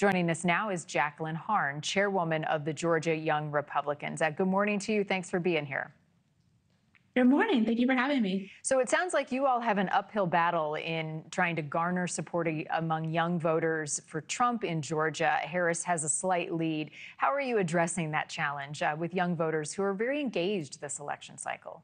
Joining us now is Jacquelyn Harn, chairwoman of the Georgia Young Republicans. Good morning to you. Thanks for being here. Good morning. Thank you for having me. So it sounds like you all have an uphill battle in trying to garner support among young voters for Trump in Georgia. Harris has a slight lead. How are you addressing that challenge with young voters who are very engaged this election cycle?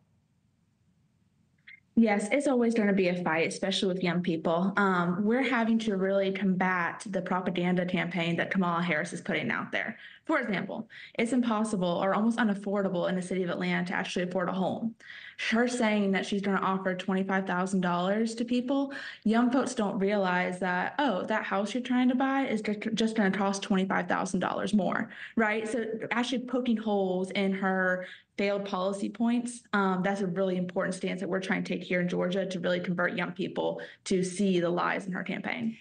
Yes, it's always going to be a fight, especially with young people. We're having to really combat the propaganda campaign that Kamala Harris is putting out there. For example, it's impossible or almost unaffordable in the city of Atlanta to actually afford a home. Her saying that she's going to offer $25,000 to people, young folks don't realize that, oh, that house you're trying to buy is just going to cost $25,000 more, right? So actually poking holes in her failed policy points, that's a really important stance that we're trying to take here in Georgia to really convert young people to see the lies in her campaign.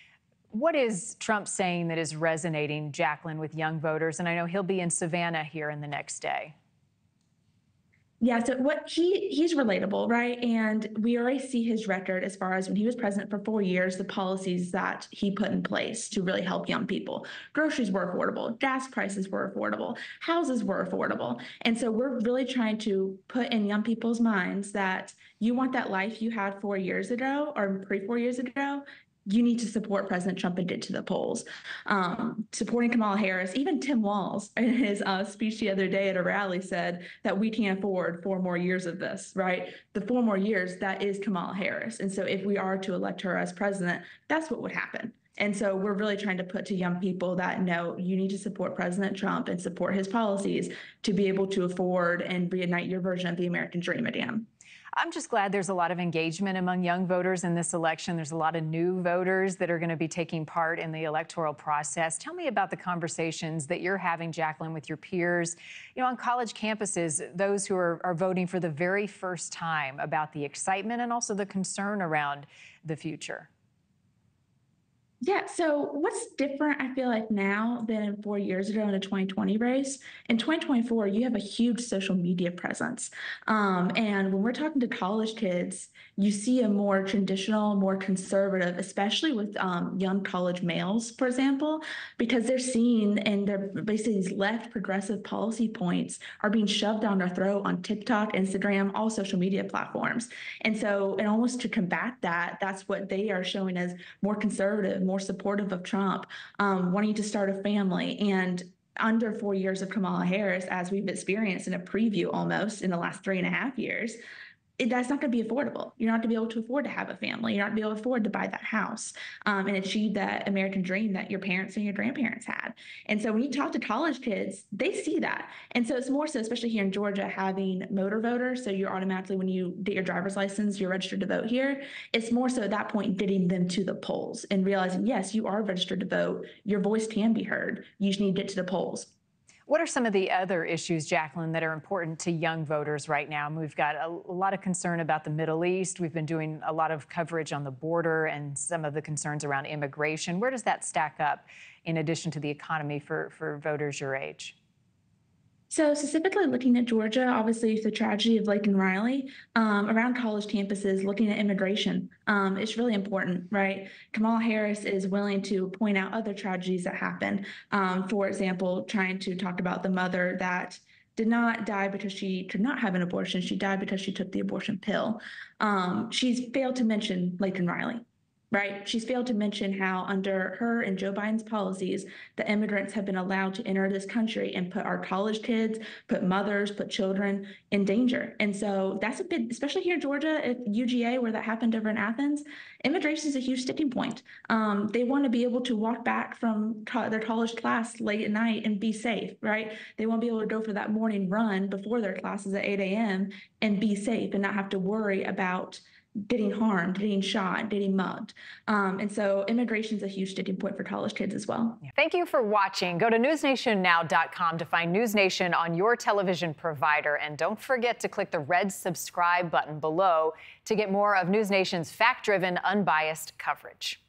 What is Trump saying that is resonating, Jacquelyn, with young voters? And I know he'll be in Savannah here in the next day. Yeah, so he's relatable, right? And we already see his record as far as when he was president for 4 years, the policies that he put in place to really help young people. Groceries were affordable, gas prices were affordable, houses were affordable. And so we're really trying to put in young people's minds that you want that life you had 4 years ago or pre-4 years ago, you need to support President Trump and get to the polls. Supporting Kamala Harris, even Tim Walz in his speech the other day at a rally said that we can't afford 4 more years of this, right? The 4 more years, that is Kamala Harris. And so if we are to elect her as president, that's what would happen. And so we're really trying to put to young people that, no, you need to support President Trump and support his policies to be able to afford and reignite your version of the American dream again. I'm just glad there's a lot of engagement among young voters in this election. There's a lot of new voters that are going to be taking part in the electoral process. Tell me about the conversations that you're having, Jacquelyn, with your peers, on college campuses, those who are voting for the very first time, about the excitement and also the concern around the future. Yeah, so what's different, I feel like, now than 4 years ago in the 2020 race? In 2024, you have a huge social media presence. And when we're talking to college kids, you see a more traditional, more conservative, especially with young college males, for example, because they're seeing and they're basically these left progressive policy points are being shoved down their throat on TikTok, Instagram, all social media platforms. And so, and almost to combat that, that's what they are showing as more conservative, more supportive of Trump, wanting to start a family. And under 4 years of Kamala Harris, as we've experienced in a preview almost in the last 3.5 years, that's not going to be affordable. You're not going to be able to afford to have a family. You're not going to be able to afford to buy that house and achieve that American dream that your parents and your grandparents had. And so when you talk to college kids, they see that. And so it's more so, especially here in Georgia, having motor voters. So you're automatically, when you get your driver's license, you're registered to vote here. It's more so at that point getting them to the polls and realizing, yes, you are registered to vote. Your voice can be heard. You just need to get to the polls. What are some of the other issues, Jacquelyn, that are important to young voters right now? We've got a lot of concern about the Middle East. We've been doing a lot of coverage on the border and some of the concerns around immigration. Where does that stack up in addition to the economy for voters your age? So specifically looking at Georgia, obviously the tragedy of Laken Riley, around college campuses, looking at immigration, it's really important, right? Kamala Harris is willing to point out other tragedies that happen. For example, trying to talk about the mother that did not die because she could not have an abortion. She died because she took the abortion pill. She's failed to mention Laken Riley. Right. She's failed to mention how under her and Joe Biden's policies, the immigrants have been allowed to enter this country and put our college kids, put mothers, put children in danger. And so that's a big, especially here in Georgia at UGA, where that happened over in Athens, immigration is a huge sticking point. They want to be able to walk back from their college class late at night and be safe. Right. They want to be able to go for that morning run before their classes at 8 a.m. and be safe and not have to worry about getting harmed, getting shot, getting mugged. And so immigration is a huge sticking point for college kids as well. Thank you for watching. Go to newsnationnow.com to find NewsNation on your television provider. And don't forget to click the red subscribe button below to get more of NewsNation's fact-driven, unbiased coverage.